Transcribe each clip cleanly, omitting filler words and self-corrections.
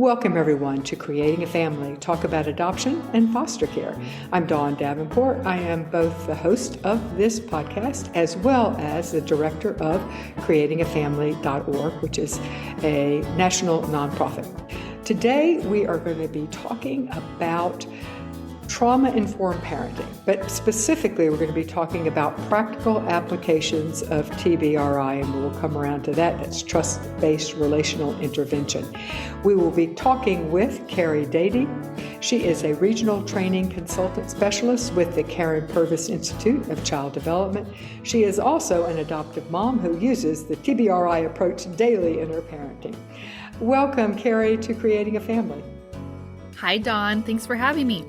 Welcome, everyone, to Creating a Family, talk about adoption and foster care. I'm Dawn Davenport. I am both the host of this podcast as well as the director of creatingafamily.org, which is a national nonprofit. Today, we are going to be talking about trauma-informed parenting, but specifically we're going to be talking about practical applications of TBRI, and we'll come around to that. That's Trust-Based Relational Intervention. We will be talking with Kari Dady. She is a regional training consultant specialist with the Purvis Institute of Child Development. She is also an adoptive mom who uses the TBRI approach daily in her parenting. Welcome, Kari, to Creating a Family. Hi, Dawn. Thanks for having me.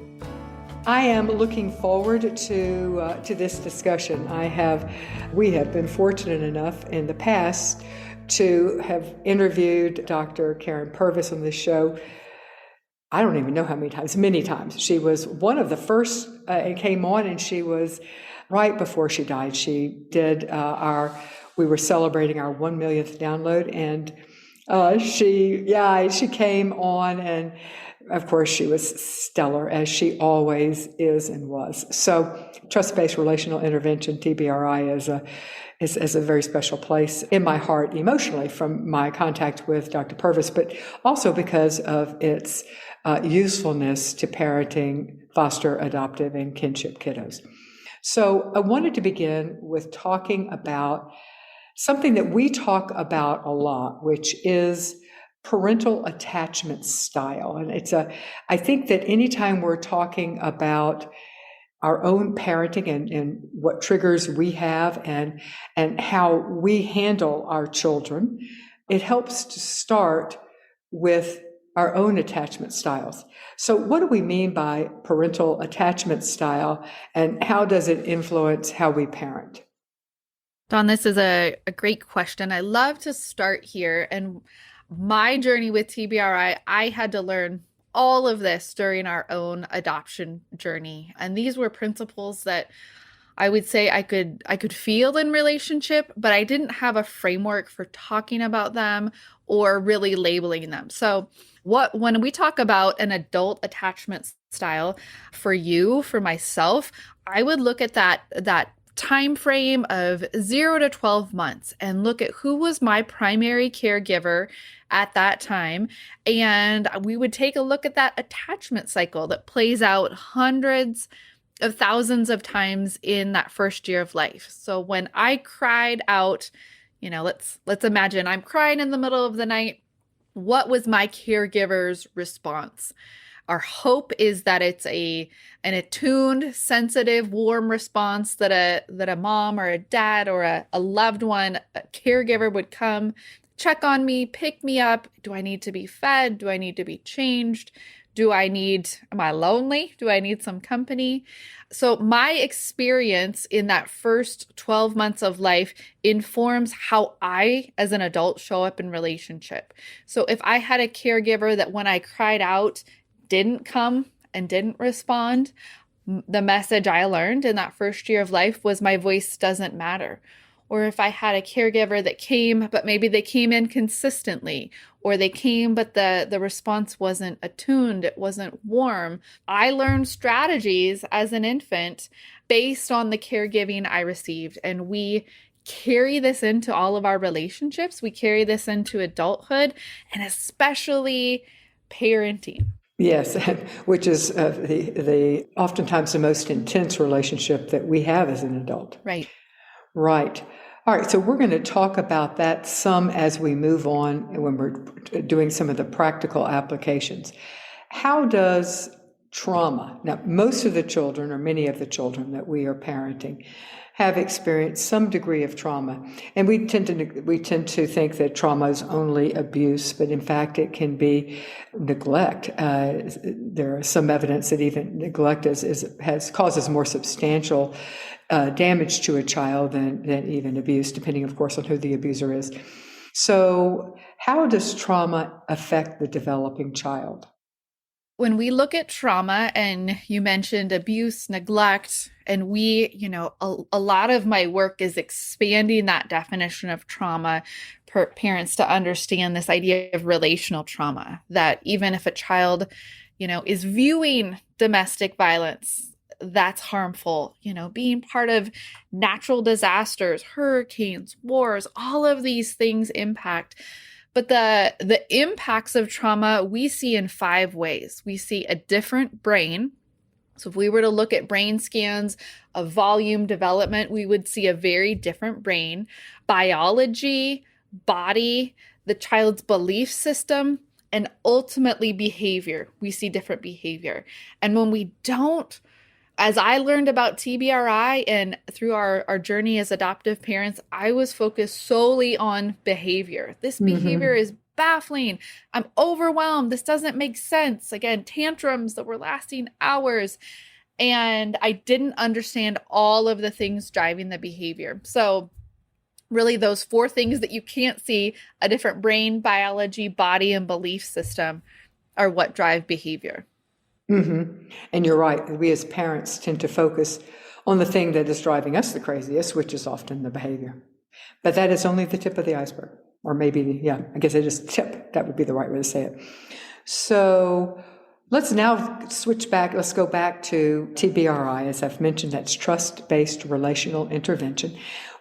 I am looking forward to this discussion. We have been fortunate enough in the past to have interviewed Dr. Karyn Purvis on this show. I don't even know how many times. She was one of the first and came on, and she was right before she died. She did we were celebrating our 1 millionth download, and she came on, and of course, she was stellar, as she always is and was. So, Trust-Based Relational Intervention, TBRI, is a very special place in my heart emotionally from my contact with Dr. Purvis, but also because of its usefulness to parenting foster, adoptive, and kinship kiddos. So, I wanted to begin with talking about something that we talk about a lot, which is parental attachment style. And I think that anytime we're talking about our own parenting and what triggers we have and how we handle our children, it helps to start with our own attachment styles. So what do we mean by parental attachment style, and how does it influence how we parent? Dawn, this is a great question. I love to start here. And my journey with TBRI, I had to learn all of this during our own adoption journey. And these were principles that I would say I could feel in relationship, but I didn't have a framework for talking about them or really labeling them. So when we talk about an adult attachment style for myself, I would look at that time frame of 0 to 12 months and look at who was my primary caregiver at that time. And we would take a look at that attachment cycle that plays out hundreds of thousands of times in that first year of life. So when I cried out, let's imagine I'm crying in the middle of the night. What was my caregiver's response? Our hope is that it's an attuned, sensitive, warm response that a mom or a dad or a loved one, a caregiver would come, check on me, pick me up. Do I need to be fed? Do I need to be changed? Am I lonely? Do I need some company? So my experience in that first 12 months of life informs how I, as an adult, show up in relationship. So if I had a caregiver that when I cried out, didn't come and didn't respond, the message I learned in that first year of life was my voice doesn't matter. Or if I had a caregiver that came, but maybe they came inconsistently, or they came, but the response wasn't attuned, it wasn't warm. I learned strategies as an infant based on the caregiving I received. And we carry this into all of our relationships. We carry this into adulthood, and especially parenting. Yes, which is the oftentimes the most intense relationship that we have as an adult. Right. Right. All right, so we're going to talk about that some as we move on when we're doing some of the practical applications. How does trauma, now most of the children or many of the children that we are parenting have experienced some degree of trauma. And we tend to think that trauma is only abuse, but in fact it can be neglect. There is some evidence that even neglect causes more substantial damage to a child than even abuse, depending, of course, on who the abuser is. So how does trauma affect the developing child? When we look at trauma, and you mentioned abuse, neglect, and a lot of my work is expanding that definition of trauma parents to understand this idea of relational trauma, that even if a child, is viewing domestic violence, that's harmful, being part of natural disasters, hurricanes, wars, all of these things impact. But the impacts of trauma we see in 5 ways. We see a different brain. So if we were to look at brain scans of volume development, we would see a very different brain, biology, body, the child's belief system, and ultimately behavior. We see different behavior. And when we don't, as I learned about TBRI and through our journey as adoptive parents, I was focused solely on behavior. This behavior is baffling. I'm overwhelmed. This doesn't make sense. Again, tantrums that were lasting hours. And I didn't understand all of the things driving the behavior. So really those 4 things that you can't see, a different brain, biology, body, and belief system, are what drive behavior. And you're right. We as parents tend to focus on the thing that is driving us the craziest, which is often the behavior. But that is only the tip of the iceberg. Or maybe, I guess it is tip. That would be the right way to say it. So let's now switch back. Let's go back to TBRI. As I've mentioned, that's Trust-Based Relational Intervention.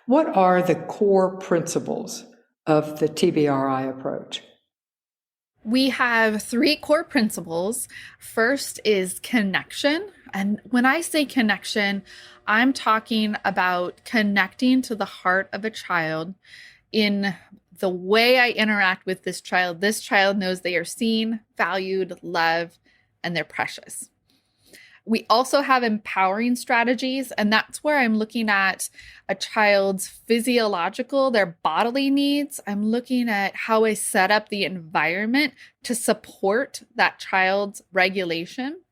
What are the core principles of the TBRI approach? We have 3 core principles. First is connection. And when I say connection, I'm talking about connecting to the heart of a child in the way I interact with this child. This child knows they are seen, valued, loved, and they're precious. We also have empowering strategies, and that's where I'm looking at a child's physiological, their bodily needs. I'm looking at how I set up the environment to support that child's regulation.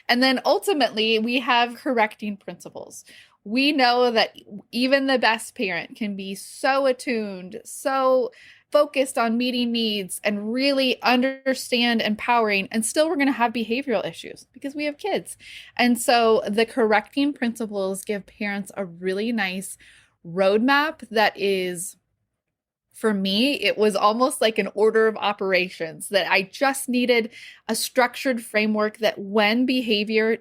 And then ultimately, we have correcting principles. We know that even the best parent can be so attuned, so focused on meeting needs and really understand empowering, and still we're going to have behavioral issues because we have kids. And so the correcting principles give parents a really nice roadmap that is, for me, it was almost like an order of operations, that I just needed a structured framework that when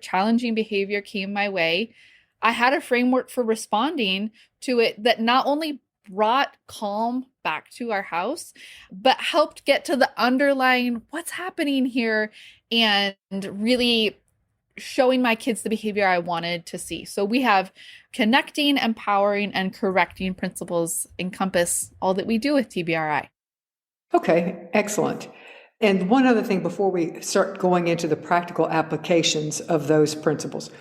challenging behavior came my way, I had a framework for responding to it that not only brought calm back to our house, but helped get to the underlying what's happening here and really showing my kids the behavior I wanted to see. So we have connecting, empowering, and correcting principles encompass all that we do with TBRI. Okay, excellent. And one other thing before we start going into the practical applications of those principles.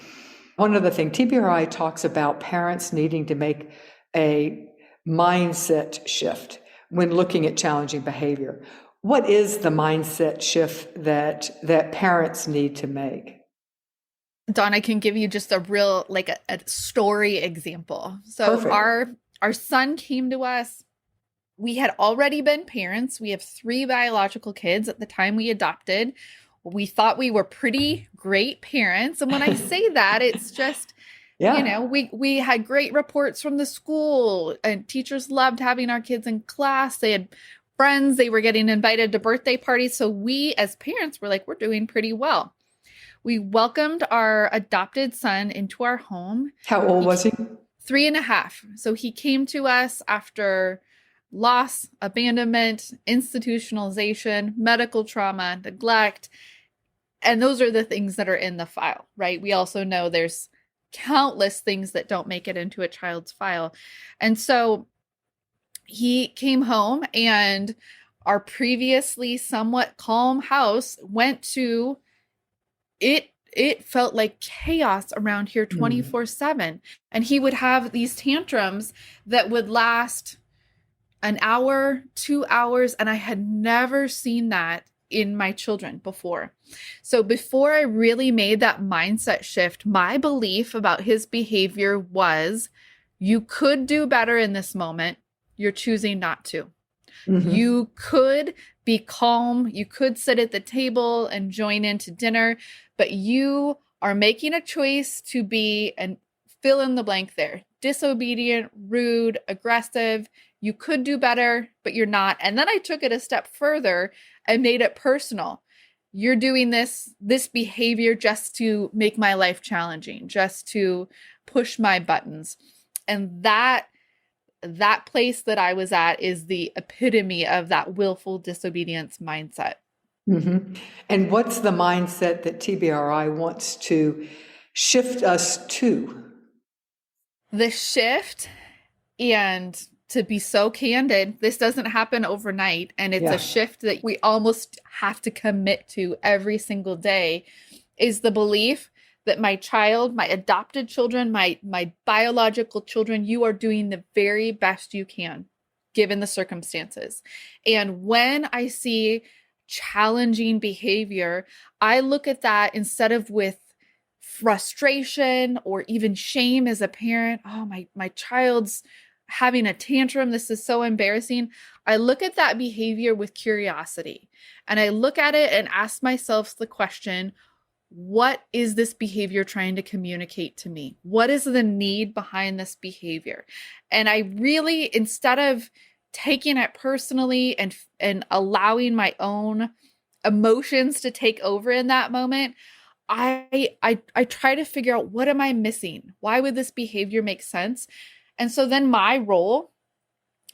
One other thing, TBRI talks about parents needing to make a mindset shift when looking at challenging behavior. What is the mindset shift that parents need to make? Dawn, I can give you just a real, like a story example. So Perfect. our son came to us. We had already been parents. We have 3 biological kids at the time we adopted. We thought we were pretty great parents. And when I say that, it's just, we had great reports from the school, and teachers loved having our kids in class. They had friends. They were getting invited to birthday parties. So we as parents were like, we're doing pretty well. We welcomed our adopted son into our home. How old was he? 3.5. So he came to us after loss, abandonment, institutionalization, medical trauma, neglect. And those are the things that are in the file, right? We also know there's countless things that don't make it into a child's file. And so he came home, and our previously somewhat calm house went to it. It felt like chaos around here 24/7. And he would have these tantrums that would last an hour, 2 hours. And I had never seen that in my children before. So before I really made that mindset shift, my belief about his behavior was, you could do better in this moment. You're choosing not to. You could be calm. You could sit at the table and join into dinner, but you are making a choice to be, and fill in the blank there, disobedient, rude, aggressive. You could do better, but you're not. And then I took it a step further and made it personal. You're doing this behavior just to make my life challenging, just to push my buttons. And that place that I was at is the epitome of that willful disobedience mindset. Mm-hmm. And what's the mindset that TBRI wants to shift us to? The shift, and to be so candid, this doesn't happen overnight. And it's a shift that we almost have to commit to every single day, is the belief that my child, my adopted children, my biological children, you are doing the very best you can given the circumstances. And when I see challenging behavior, I look at that instead of with frustration or even shame as a parent. Oh, my child's having a tantrum. This is so embarrassing. I look at that behavior with curiosity, and I look at it and ask myself the question, what is this behavior trying to communicate to me? What is the need behind this behavior? And I really, instead of taking it personally and allowing my own emotions to take over in that moment, I try to figure out, what am I missing? Why would this behavior make sense? And so then my role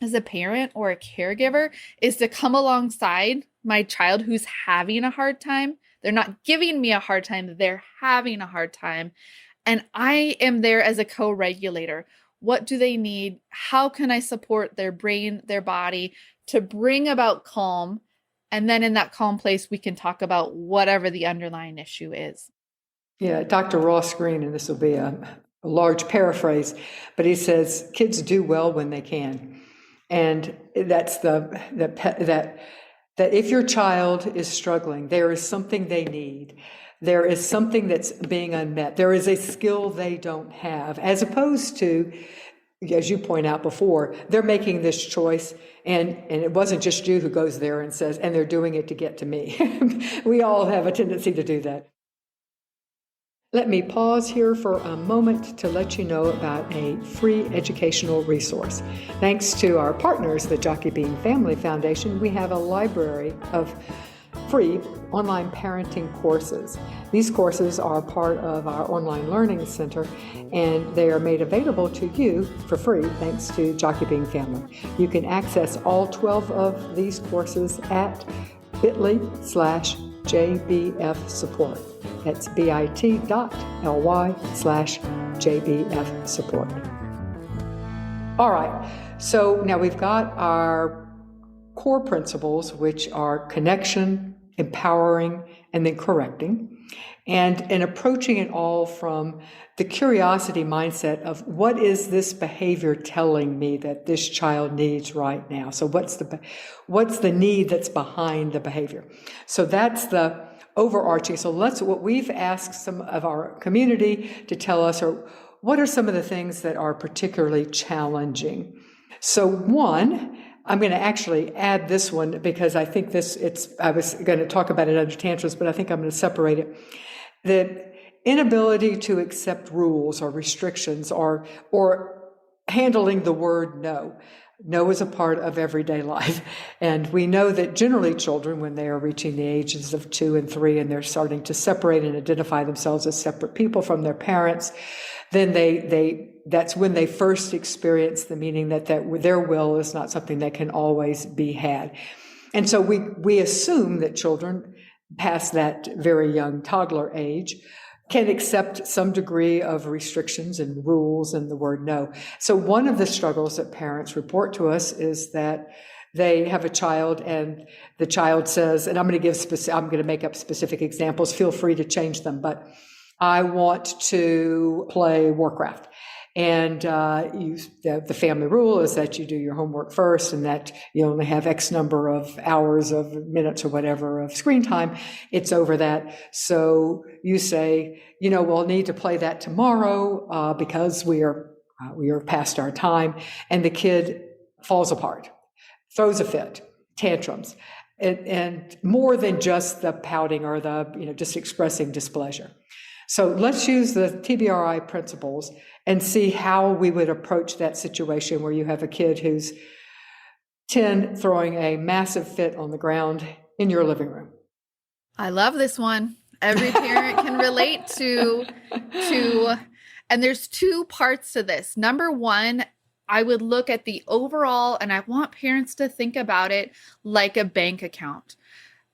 as a parent or a caregiver is to come alongside my child who's having a hard time. They're not giving me a hard time, they're having a hard time. And I am there as a co-regulator. What do they need? How can I support their brain, their body to bring about calm? And then in that calm place, we can talk about whatever the underlying issue is. Yeah, Dr. Ross Green, and this will be a large paraphrase, but he says kids do well when they can. And that's that if your child is struggling, there is something they need. There is something that's being unmet. There is a skill they don't have, as opposed to, as you point out before, they're making this choice, and it wasn't just you who goes there and says, and they're doing it to get to me. We all have a tendency to do that. Let me pause here for a moment to let you know about a free educational resource. Thanks to our partners, the Jockey Bean Family Foundation, we have a library of free online parenting courses. These courses are part of our online learning center, and they are made available to you for free thanks to Jockey Bean Family. You can access all 12 of these courses at bit.ly/JBF support. That's bit.ly/JBF support. All right, so now we've got our core principles, which are connection, empowering, and then correcting. And approaching it all from the curiosity mindset of, what is this behavior telling me that this child needs right now? So what's the need that's behind the behavior? So that's the overarching. So what we've asked some of our community to tell us are, what are some of the things that are particularly challenging? So one, I'm going to actually add this one because I think I was going to talk about it under tantrums, but I think I'm going to separate it. The inability to accept rules or restrictions or handling the word no. No is a part of everyday life. And we know that generally children, when they are reaching the ages of 2 and 3 and they're starting to separate and identify themselves as separate people from their parents, then that's when they first experience the meaning that their will is not something that can always be had. And so we assume that children past that very young toddler age can accept some degree of restrictions and rules and the word no. So one of the struggles that parents report to us is that they have a child and the child says, and I'm going to make up specific examples, feel free to change them, but I want to play Warcraft. And the family rule is that you do your homework first and that you only have X number of hours of minutes or whatever of screen time. It's over that. So you say, we'll need to play that tomorrow because we are past our time. And the kid falls apart, throws a fit, tantrums, and more than just the pouting or the, just expressing displeasure. So let's use the TBRI principles and see how we would approach that situation where you have a kid who's 10, throwing a massive fit on the ground in your living room. I love this one. Every parent can relate to, and there's two parts to this. Number one, I would look at the overall, and I want parents to think about it like a bank account.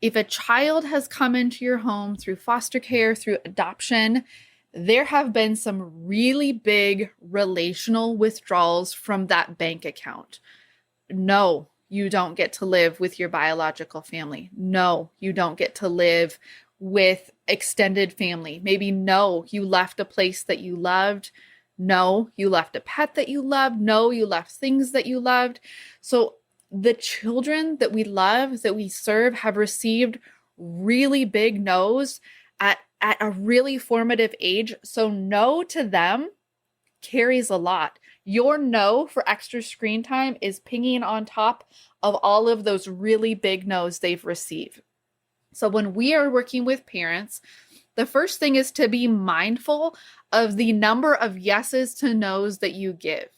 If a child has come into your home through foster care, through adoption, there have been some really big relational withdrawals from that bank account. No, you don't get to live with your biological family. No, you don't get to live with extended family. Maybe no, you left a place that you loved. No, you left a pet that you loved. No, you left things that you loved. So the children that we love, that we serve, have received really big no's at a really formative age. So no to them carries a lot. Your no for extra screen time is pinging on top of all of those really big no's they've received. So when we are working with parents, the first thing is to be mindful of the number of yeses to no's that you give.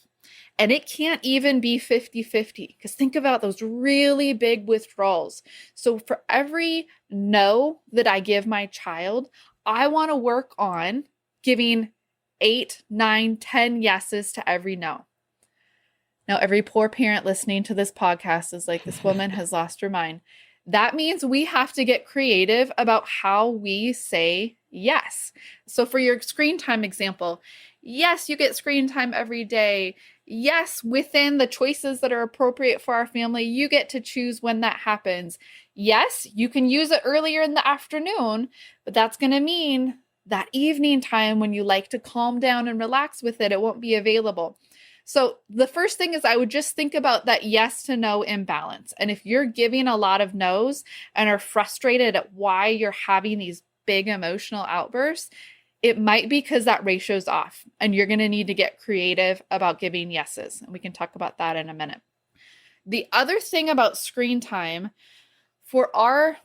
And it can't even be 50-50, because think about those really big withdrawals. So for every no that I give my child, I want to work on giving 8, 9, 10 yeses to every no. Now, every poor parent listening to this podcast is like, this woman has lost her mind. That means we have to get creative about how we say yes. So for your screen time example, yes, you get screen time every day. Yes, within the choices that are appropriate for our family, you get to choose when that happens. Yes, you can use it earlier in the afternoon, but that's going to mean that evening time when you like to calm down and relax with it, it won't be available. So the first thing is I would just think about that yes to no imbalance. And if you're giving a lot of no's and are frustrated at why you're having these big emotional outbursts, it might be because that ratio's off and you're going to need to get creative about giving yeses. And we can talk about that in a minute. The other thing about screen time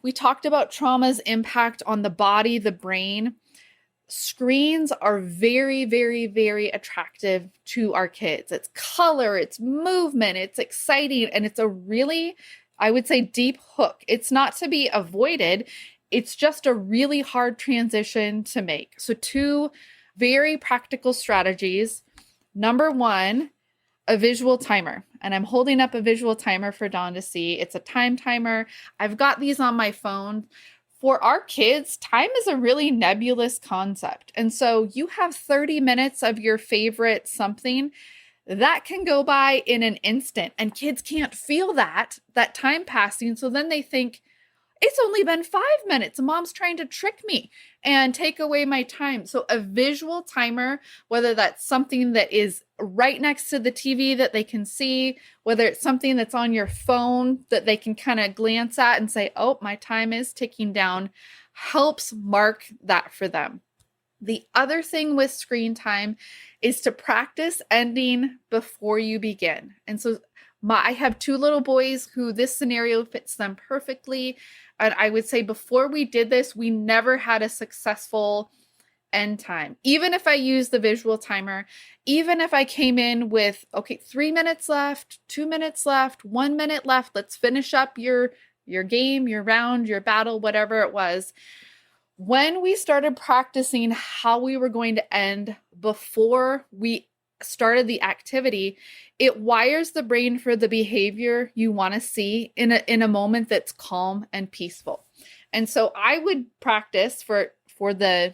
we talked about trauma's impact on the body, the brain. Screens are very, very, very attractive to our kids. It's color, it's movement, it's exciting, and it's a really, I would say, deep hook. It's not to be avoided. It's just a really hard transition to make. So 2 very practical strategies. Number 1, a visual timer. And I'm holding up a visual timer for Dawn to see. It's a time timer. I've got these on my phone. For our kids, time is a really nebulous concept. And so you have 30 minutes of your favorite something that can go by in an instant, and kids can't feel that time passing. So then they think, it's only been 5 minutes. Mom's trying to trick me and take away my time. So a visual timer, whether that's something that is right next to the TV that they can see, whether it's something that's on your phone that they can kind of glance at and say, oh, my time is ticking down, helps mark that for them. The other thing with screen time is to practice ending before you begin. And so I have 2 little boys who this scenario fits them perfectly. And I would say before we did this, we never had a successful end time. Even if I use the visual timer, even if I came in with, okay, 3 minutes left, 2 minutes left, 1 minute left, let's finish up your game, your round, your battle, whatever it was. When we started practicing how we were going to end before we started the activity, it wires the brain for the behavior you want to see in a moment that's calm and peaceful. And so I would practice for the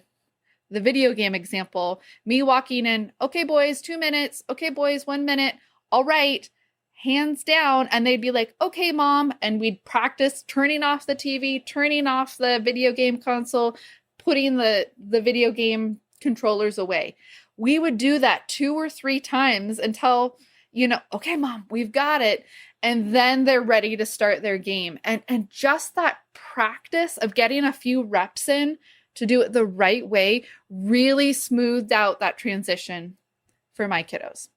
video game example, me walking in, okay, boys, 2 minutes. Okay, boys, 1 minute. All right, hands down. And they'd be like, okay, mom. And we'd practice turning off the TV, turning off the video game console, putting the video game controllers away. We would do that 2 or 3 times until, okay, mom, we've got it. And then they're ready to start their game. And just that practice of getting a few reps in to do it the right way really smoothed out that transition for my kiddos.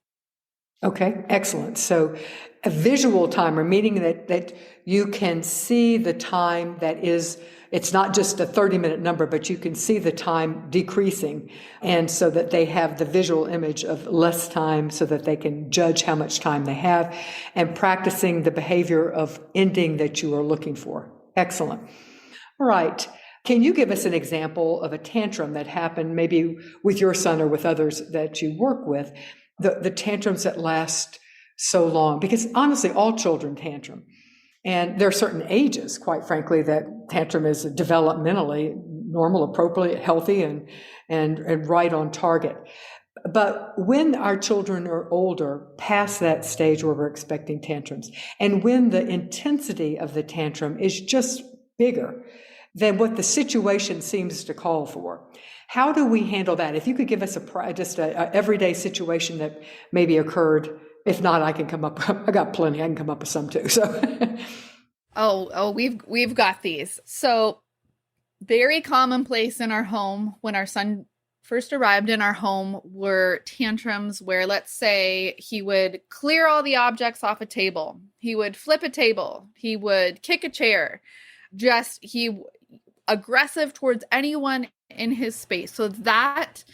Okay, excellent. So a visual timer, meaning that you can see the time that is it's not just a 30-minute number, but you can see the time decreasing. And so that they have the visual image of less time so that they can judge how much time they have, and practicing the behavior of ending that you are looking for. Excellent. All right. Can you give us an example of a tantrum that happened maybe with your son or with others that you work with, the tantrums that last so long? Because honestly, all children tantrum. And there are certain ages, quite frankly, that tantrum is developmentally normal, appropriate, healthy, and right on target. But when our children are older, past that stage where we're expecting tantrums, and when the intensity of the tantrum is just bigger than what the situation seems to call for, how do we handle that? If you could give us just a everyday situation that maybe occurred. If not, I can come up. I got plenty. I can come up with some too. So, we've got these. So, very commonplace in our home when our son first arrived in our home were tantrums where, let's say, he would clear all the objects off a table. He would flip a table. He would kick a chair. He aggressive towards anyone in his space. So that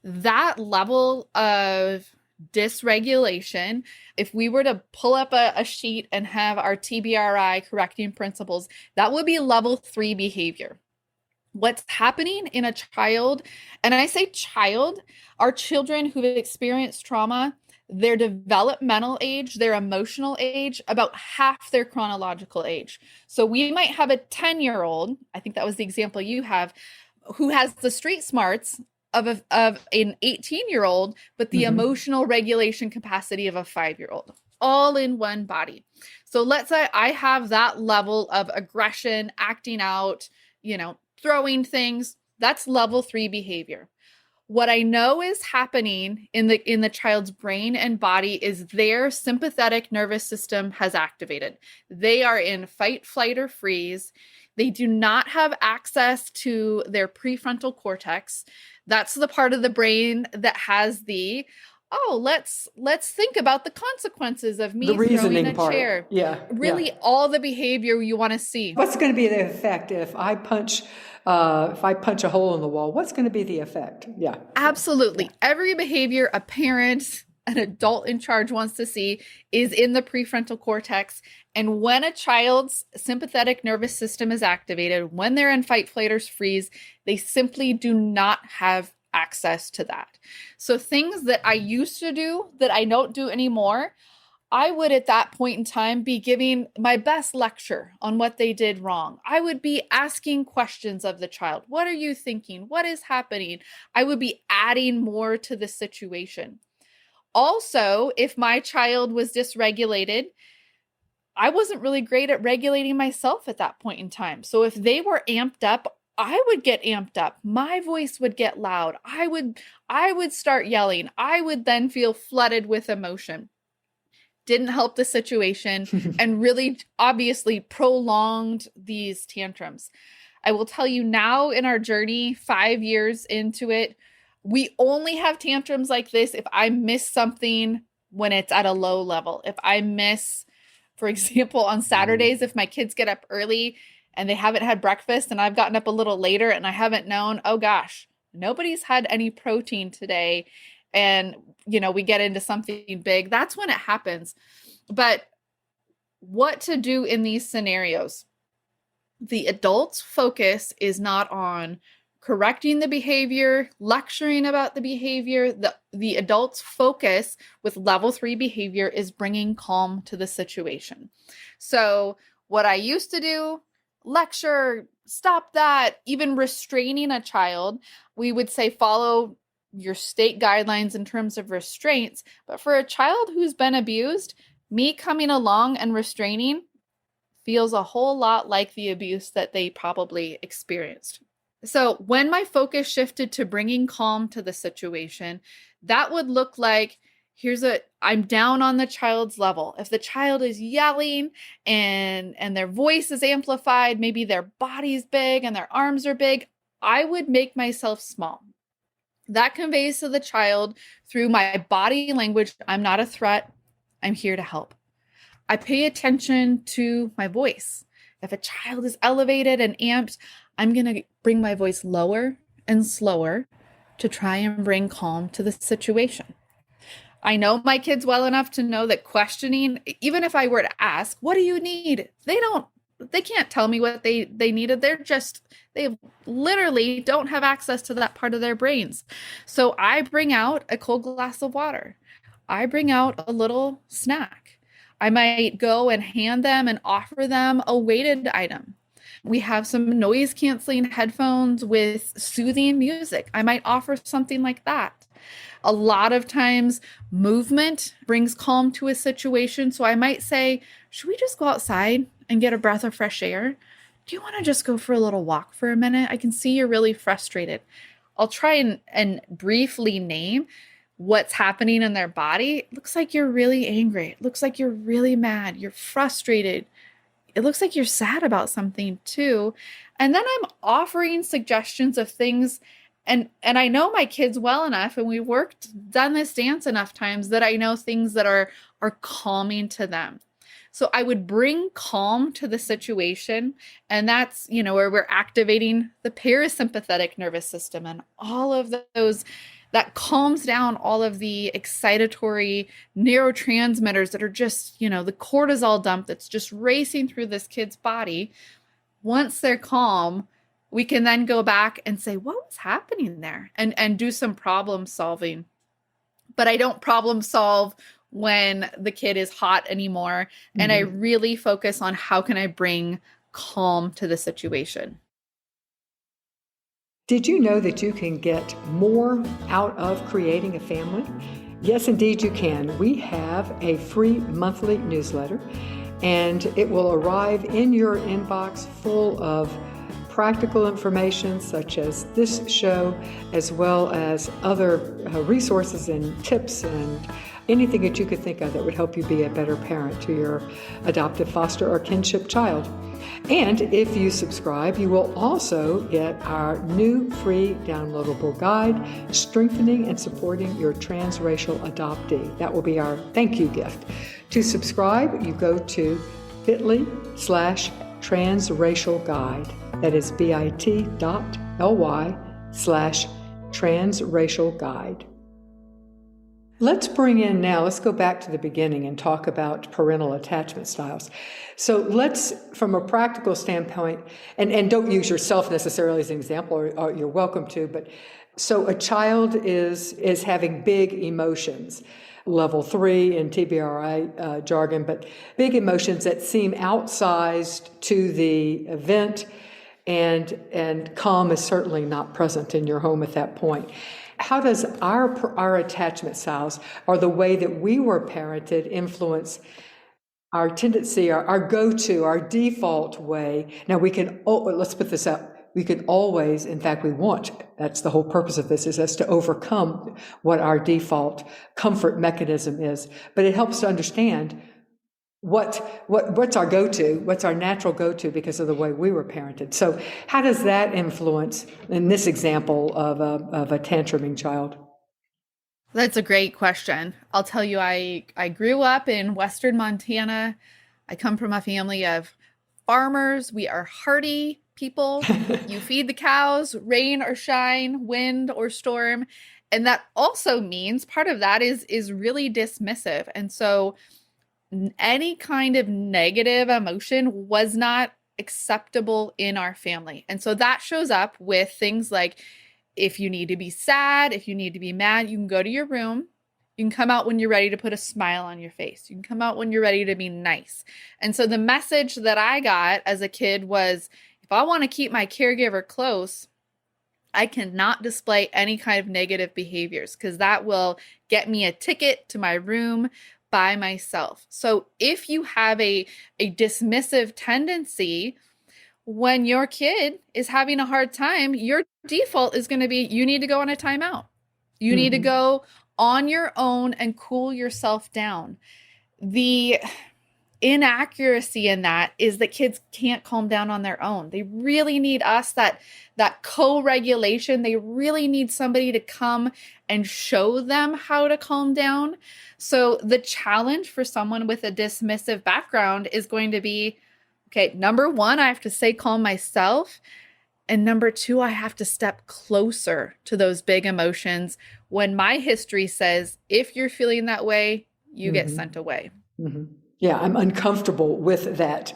level of dysregulation, if we were to pull up a sheet and have our TBRI correcting principles, that would be level 3 behavior. What's happening in a child, and I say child, are children who've experienced trauma, their developmental age, their emotional age, about half their chronological age. So we might have a 10-year-old, I think that was the example you have, who has the street smarts of an 18-year-old, but the emotional regulation capacity of a 5-year-old, all in one body. So let's say I have that level of aggression, acting out, throwing things. That's level 3 behavior. What I know is happening in the child's brain and body is their sympathetic nervous system has activated. They are in fight, flight, or freeze. They do not have access to their prefrontal cortex. That's the part of the brain that has let's think about the consequences of me throwing a chair. Yeah. Really, all the behavior you want to see. What's going to be the effect if I punch a hole in the wall? What's going to be the effect? Yeah. Absolutely. Yeah. Every behavior a parent, an adult in charge wants to see is in the prefrontal cortex. And when a child's sympathetic nervous system is activated, when they're in fight, flight, or freeze, they simply do not have access to that. So things that I used to do that I don't do anymore, I would at that point in time be giving my best lecture on what they did wrong. I would be asking questions of the child. What are you thinking? What is happening? I would be adding more to the situation. Also, if my child was dysregulated, I wasn't really great at regulating myself at that point in time. So if they were amped up, I would get amped up. My voice would get loud. I would start yelling. I would then feel flooded with emotion. Didn't help the situation and really obviously prolonged these tantrums. I will tell you now in our journey, 5 years into it, we only have tantrums like this if I miss something when it's at a low level. If I miss, for example, on Saturdays, if my kids get up early and they haven't had breakfast and I've gotten up a little later and I haven't known, oh gosh, nobody's had any protein today. And, we get into something big. That's when it happens. But what to do in these scenarios? The adult's focus is not on correcting the behavior, lecturing about the behavior. The adult's focus with level 3 behavior is bringing calm to the situation. So what I used to do, lecture, stop that, even restraining a child, we would say follow your state guidelines in terms of restraints. But for a child who's been abused, me coming along and restraining feels a whole lot like the abuse that they probably experienced. So when my focus shifted to bringing calm to the situation, that would look like, I'm down on the child's level. If the child is yelling and their voice is amplified, maybe their body's big and their arms are big, I would make myself small. That conveys to the child through my body language, I'm not a threat. I'm here to help. I pay attention to my voice. If a child is elevated and amped, I'm going to bring my voice lower and slower to try and bring calm to the situation. I know my kids well enough to know that questioning, even if I were to ask, what do you need? They can't tell me what they needed. They literally don't have access to that part of their brains. So I bring out a cold glass of water. I bring out a little snack. I might go and hand them and offer them a weighted item. We have some noise canceling headphones with soothing music. I might offer something like that. A lot of times, movement brings calm to a situation. So I might say, should we just go outside and get a breath of fresh air? Do you want to just go for a little walk for a minute? I can see you're really frustrated. I'll try and briefly name what's happening in their body. It looks like you're really angry. It looks like you're really mad. You're frustrated. It looks like you're sad about something too. And then I'm offering suggestions of things. And I know my kids well enough, and we've done this dance enough times that I know things that are calming to them. So I would bring calm to the situation. And that's, where we're activating the parasympathetic nervous system and all of those that calms down all of the excitatory neurotransmitters that are just, the cortisol dump that's just racing through this kid's body. Once they're calm, we can then go back and say, what was happening there? And do some problem solving. But I don't problem solve when the kid is hot anymore. And I really focus on how can I bring calm to the situation. Did you know that you can get more out of creating a family? Yes, indeed you can. We have a free monthly newsletter, and it will arrive in your inbox full of practical information such as this show, as well as other resources and tips and anything that you could think of that would help you be a better parent to your adoptive, foster, or kinship child. And if you subscribe, you will also get our new free downloadable guide, Strengthening and Supporting Your Transracial Adoptee. That will be our thank you gift. To subscribe, you go to bit.ly/transracial guide. That is bit.ly/transracial guide. Let's go back to the beginning and talk about parental attachment styles. So let's, from a practical standpoint, and don't use yourself necessarily as an example, or you're welcome to, but so a child is having big emotions, level 3 in TBRI jargon, but big emotions that seem outsized to the event, and calm is certainly not present in your home at that point. How does our attachment styles, or the way that we were parented, influence our tendency, our go-to, our default way? Now let's put this up. We can always, in fact, that's the whole purpose of this, is us to overcome what our default comfort mechanism is. But it helps to understand what's our go-to, what's our natural go-to because of the way we were parented. So how does that influence, in this example of a tantruming child? That's a great question. I'll tell you, I grew up in Western Montana. I come from a family of farmers. We are hardy people. You feed the cows, rain or shine, wind or storm. And that also means part of that is really dismissive. And so any kind of negative emotion was not acceptable in our family. And so that shows up with things like, if you need to be sad, if you need to be mad, you can go to your room. You can come out when you're ready to put a smile on your face. You can come out when you're ready to be nice. And so the message that I got as a kid was, if I want to keep my caregiver close, I cannot display any kind of negative behaviors, because that will get me a ticket to my room by myself. So if you have a dismissive tendency, when your kid is having a hard time, your default is going to be, you need to go on a timeout. You need to go on your own and cool yourself down. The inaccuracy in that is that kids can't calm down on their own. They really need us, that co-regulation. They really need somebody to come and show them how to calm down. So the challenge for someone with a dismissive background is going to be, okay, number one, I have to stay calm myself. And number two, I have to step closer to those big emotions when my history says, if you're feeling that way, you get sent away. Yeah, I'm uncomfortable with that.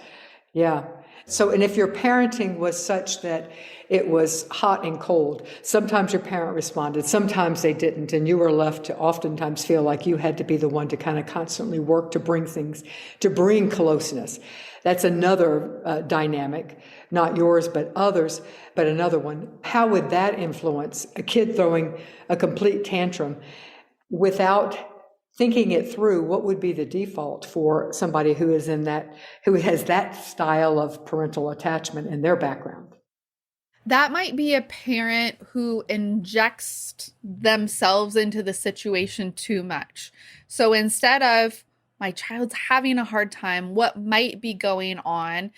Yeah. So, and if your parenting was such that it was hot and cold, sometimes your parent responded, sometimes they didn't, and you were left to oftentimes feel like you had to be the one to kind of constantly work to bring things, to bring closeness. That's another dynamic, not yours, but others, but another one. How would that influence a kid throwing a complete tantrum without thinking it through? What would be the default for somebody who is in that, who has that style of parental attachment in their background? That might be a parent who injects themselves into the situation too much. So instead of my child's having a hard time, what might be going on,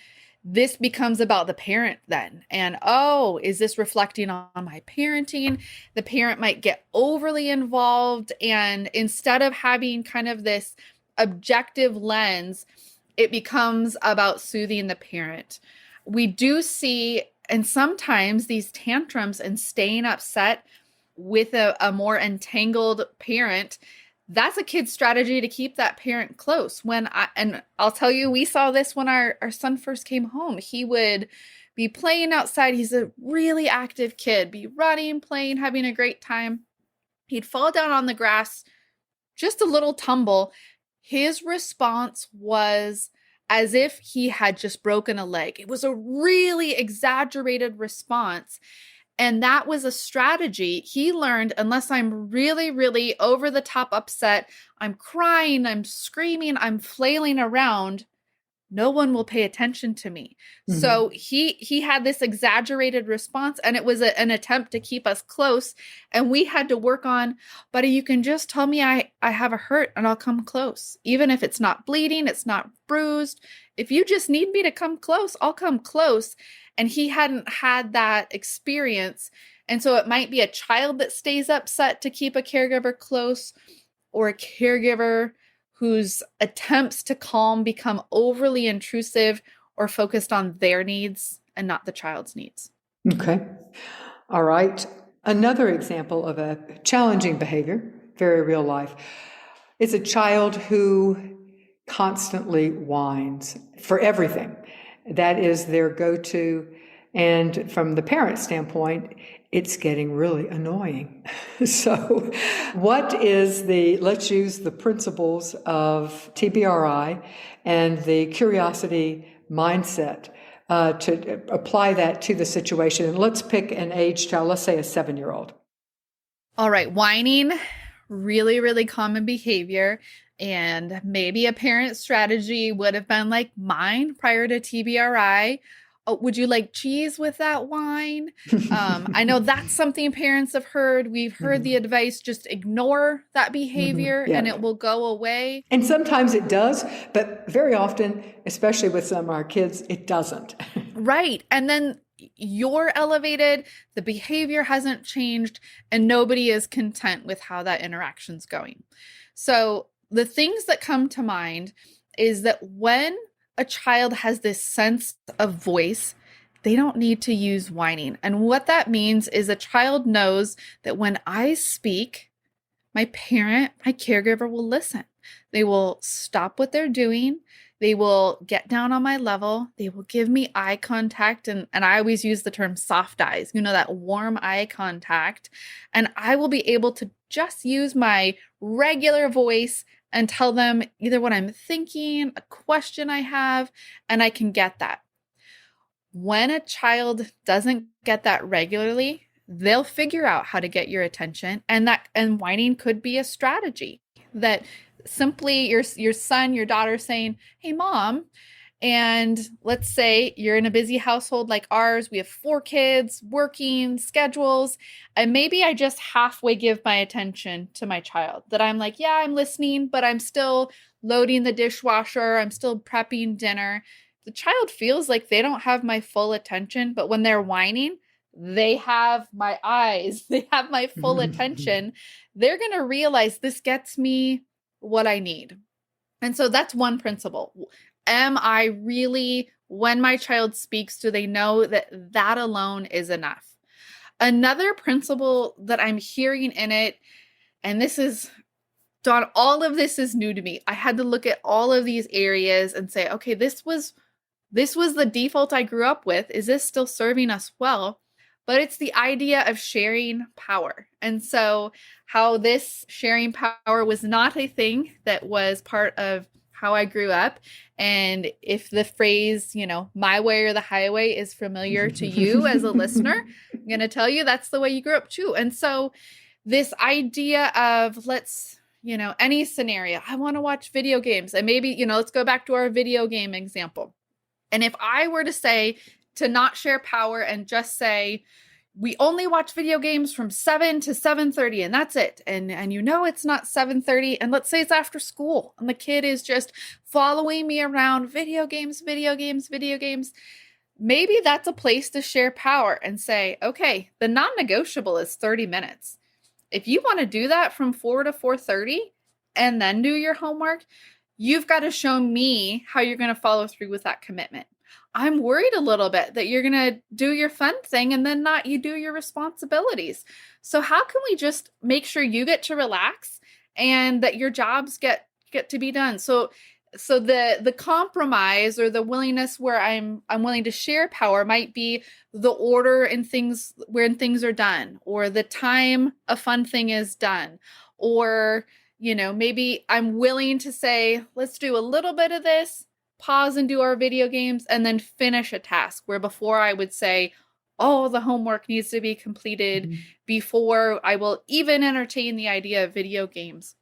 this becomes about the parent then. And oh, is this reflecting on my parenting? The parent might get overly involved. And instead of having kind of this objective lens, it becomes about soothing the parent. We do see, and sometimes these tantrums and staying upset with a more entangled parent, that's a kid's strategy to keep that parent close. And I'll tell you, we saw this when our son first came home. He would be playing outside. He's a really active kid, be running, playing, having a great time. He'd fall down on the grass, just a little tumble. His response was as if he had just broken a leg. It was a really exaggerated response. And that was a strategy he learned. Unless I'm really, really over the top upset, I'm crying, I'm screaming, I'm flailing around, no one will pay attention to me. So he had this exaggerated response, and it was an attempt to keep us close. And we had to work on, buddy, you can just tell me I have a hurt and I'll come close. Even if it's not bleeding, it's not bruised. If you just need me to come close, I'll come close. And he hadn't had that experience. And so it might be a child that stays upset to keep a caregiver close, or a caregiver whose attempts to calm become overly intrusive or focused on their needs and not the child's needs. Okay. All right. Another example of a challenging behavior, very real life, is a child who constantly whines for everything. That is their go-to. And from the parent standpoint, it's getting really annoying. So let's use the principles of TBRI and the curiosity mindset to apply that to the situation. And let's pick an age child, let's say a 7-year-old. All right, whining, really, really common behavior. And maybe a parent strategy would have been like mine prior to TBRI. Oh, would you like cheese with that wine? I know that's something parents have heard. We've heard the advice, just ignore that behavior and it will go away. And sometimes it does, but very often, especially with some of our kids, it doesn't. Right. And then you're elevated, the behavior hasn't changed, and nobody is content with how that interaction's going. So the things that come to mind is that when a child has this sense of voice, they don't need to use whining. And what that means is a child knows that when I speak, my parent, my caregiver will listen. They will stop what they're doing. They will get down on my level. They will give me eye contact. And I always use the term soft eyes, that warm eye contact. And I will be able to just use my regular voice and tell them either what I'm thinking, a question I have, and I can get that. When a child doesn't get that regularly, they'll figure out how to get your attention, and whining could be a strategy. That simply your son, your daughter saying, "Hey, mom," and let's say you're in a busy household like ours. We have 4 kids, working schedules, and maybe I just halfway give my attention to my child. That I'm like, yeah, I'm listening, but I'm still loading the dishwasher. I'm still prepping dinner. The child feels like they don't have my full attention, but when they're whining, they have my eyes. They have my full attention. They're going to realize this gets me what I need. And so that's one principle. Am I really when my child speaks, do they know that that alone is enough? Another principle that I'm hearing in it, and this is, Dawn, all of this is new to me. I had to look at all of these areas and say, okay, this was the default I grew up with. Is this still serving us well? But it's the idea of sharing power. And so how this sharing power was not a thing that was part of how I grew up. And if the phrase, my way or the highway is familiar to you as a listener, I'm going to tell you that's the way you grew up too. And so this idea of any scenario, I want to watch video games, and maybe, let's go back to our video game example. And if I were to say to not share power and just say, we only watch video games from 7 to 7:30 and that's it. And it's not 7:30, and let's say it's after school and the kid is just following me around, video games. Maybe that's a place to share power and say, okay, the non-negotiable is 30 minutes. If you want to do that from 4 to 4:30 and then do your homework, you've got to show me how you're going to follow through with that commitment. I'm worried a little bit that you're going to do your fun thing and then not you do your responsibilities. So how can we just make sure you get to relax and that your jobs get to be done? So the compromise or the willingness where I'm willing to share power might be the order in things when things are done, or the time a fun thing is done, or maybe I'm willing to say, let's do a little bit of this, pause and do our video games, and then finish a task, where before I would say, oh, the homework needs to be completed before I will even entertain the idea of video games.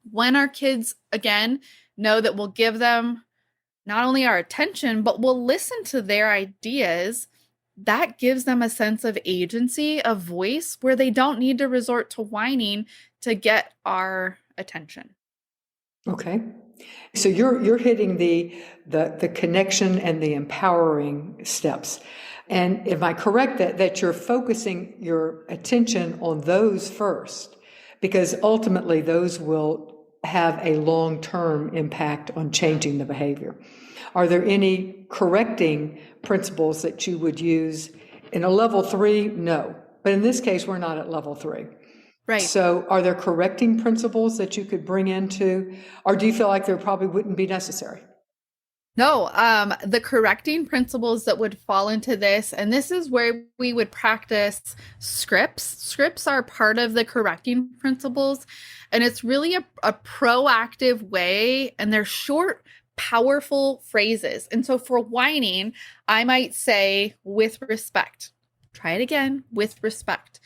When our kids, again, know that we'll give them not only our attention, but we'll listen to their ideas, that gives them a sense of agency, of voice, where they don't need to resort to whining to get our attention. Okay. So you're hitting the connection and the empowering steps. And am I correct that you're focusing your attention on those first? Because ultimately those will have a long-term impact on changing the behavior. Are there any correcting principles that you would use in a level 3? No. But in this case, we're not at level 3. Right. So are there correcting principles that you could bring into, or do you feel like there probably wouldn't be necessary? No, the correcting principles that would fall into this, and this is where we would practice scripts. Scripts are part of the correcting principles, and it's really a proactive way, and they're short, powerful phrases. And so for whining, I might say, with respect. Try it again, with respect.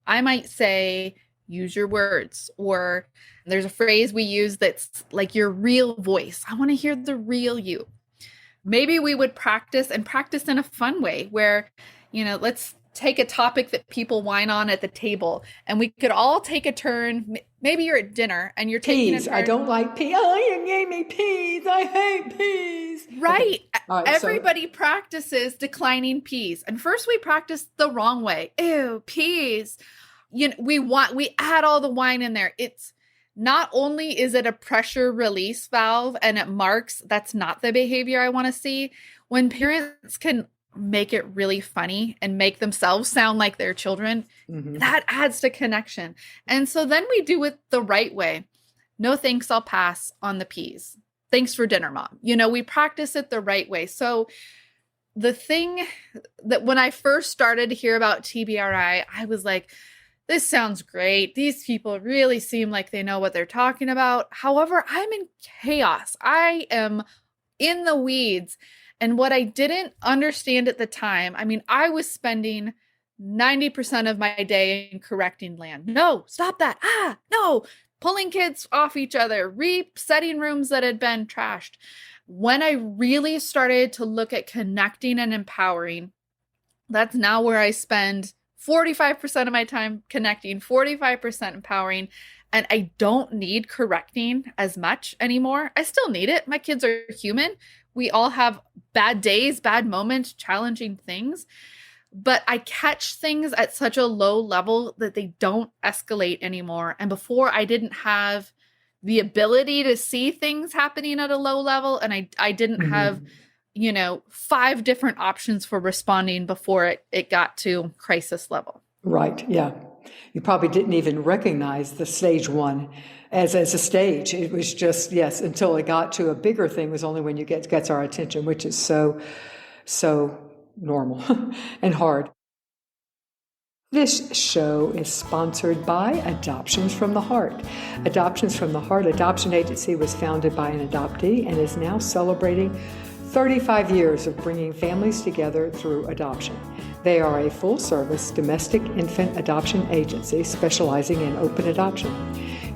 I might say, use your words. Or there's a phrase we use that's like your real voice. I want to hear the real you. Maybe we would practice in a fun way where, let's take a topic that people whine on at the table, and we could all take a turn. Maybe you're at dinner and you're taking a turn. I don't like peas. Oh, you gave me peas. I hate peas. Right. Right, everybody practices declining peas. And first we practice the wrong way. Ew, peas. We add all the wine in there. It's not only is it a pressure release valve, and it marks that's not the behavior I want to see. When parents can make it really funny and make themselves sound like their children, that adds to connection. And so then we do it the right way. No thanks, I'll pass on the peas. Thanks for dinner, Mom. We practice it the right way. So the thing that when I first started to hear about TBRI, I was like, this sounds great. These people really seem like they know what they're talking about. However, I'm in chaos. I am in the weeds. And what I didn't understand at the time, I was spending 90% of my day in correcting land. No, stop that. No. Pulling kids off each other, resetting rooms that had been trashed. When I really started to look at connecting and empowering, that's now where I spend 45% of my time connecting, 45% empowering, and I don't need correcting as much anymore. I still need it. My kids are human. We all have bad days, bad moments, challenging things, but I catch things at such a low level that they don't escalate anymore. And before, I didn't have the ability to see things happening at a low level, and I didn't have 5 different options for responding before it got to crisis level. Right. Yeah. You probably didn't even recognize the stage 1 as a stage. It was just, yes, until it got to a bigger thing was only when you gets our attention, which is so normal and hard. This show is sponsored by Adoptions from the Heart. Adoptions from the Heart Adoption Agency was founded by an adoptee and is now celebrating 35 years of bringing families together through adoption. They are a full-service domestic infant adoption agency specializing in open adoption.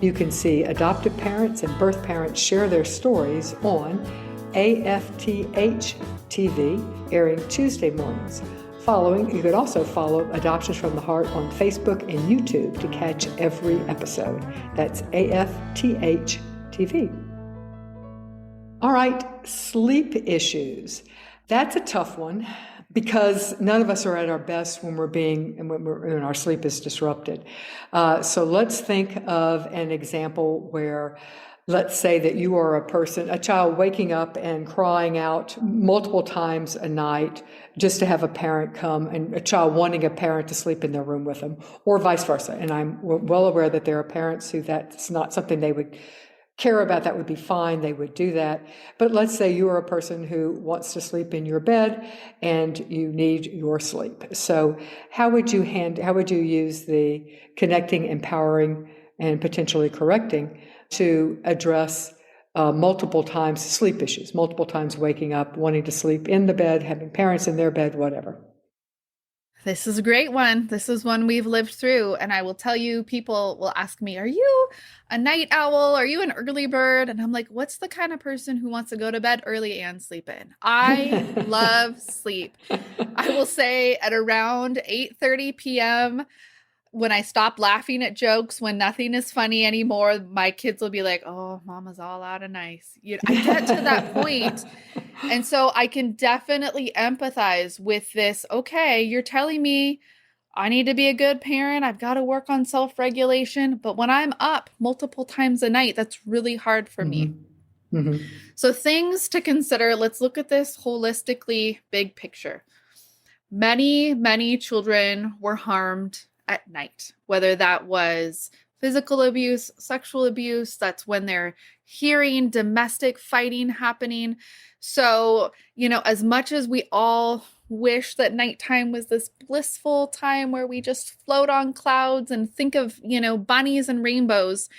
You can see adoptive parents and birth parents share their stories on AFTH TV, airing Tuesday mornings. You could also follow Adoptions from the Heart on Facebook and YouTube to catch every episode. That's AFTH TV. All right, sleep issues. That's a tough one because none of us are at our best when when our sleep is disrupted. So let's think of an example where, let's say that you are a child waking up and crying out multiple times a night just to have a parent come, and a child wanting a parent to sleep in their room with them, or vice versa. And I'm well aware that there are parents who that's not something they would care about. That would be fine. They would do that. But let's say you are a person who wants to sleep in your bed and you need your sleep. So how would you use the connecting, empowering, and potentially correcting to address multiple times sleep issues, multiple times waking up, wanting to sleep in the bed, having parents in their bed, whatever? This is a great one. This is one we've lived through. And I will tell you, people will ask me, are you a night owl? Are you an early bird? And I'm like, what's the kind of person who wants to go to bed early and sleep in? I love sleep. I will say at around 8:30 p.m., when I stop laughing at jokes, when nothing is funny anymore, my kids will be like, oh, mama's all out of nice. I get to that point. And so I can definitely empathize with this. Okay, you're telling me I need to be a good parent. I've got to work on self-regulation. But when I'm up multiple times a night, that's really hard for me. Mm-hmm. So things to consider. Let's look at this holistically, big picture. Many, many children were harmed at night, whether that was physical abuse, sexual abuse. That's when they're hearing domestic fighting happening. So, as much as we all wish that nighttime was this blissful time where we just float on clouds and think of, bunnies and rainbows,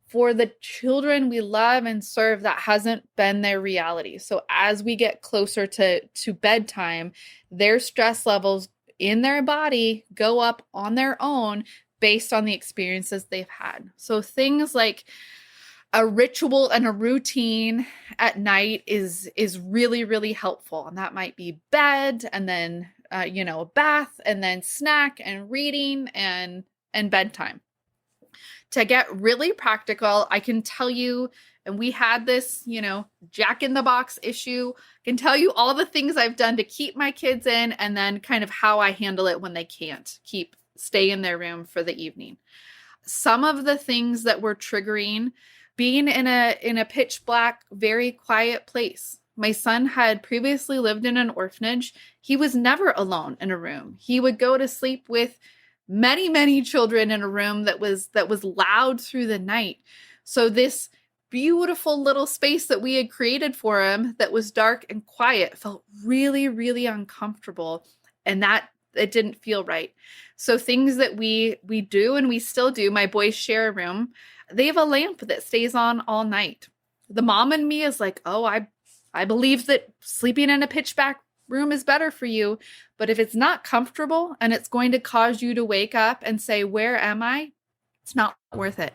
for the children we love and serve, that hasn't been their reality. So as we get closer to bedtime, their stress levels in their body go up on their own based on the experiences they've had. So things like a ritual and a routine at night is really, really helpful. And that might be bed and then, a bath and then snack and reading and bedtime. To get really practical, I can tell you, and we had this, Jack in the Box issue, can tell you all the things I've done to keep my kids in, and then kind of how I handle it when they can't stay in their room for the evening. Some of the things that were triggering, being in a pitch black, very quiet place. My son had previously lived in an orphanage. He was never alone in a room. He would go to sleep with many, many children in a room that was loud through the night. So this beautiful little space that we had created for him that was dark and quiet felt really, really uncomfortable, and that it didn't feel right. So things that we do, and we still do, my boys share a room. They have a lamp that stays on all night. The mom in me is like, oh, I believe that sleeping in a pitch black room is better for you. But if it's not comfortable and it's going to cause you to wake up and say, where am I? It's not worth it.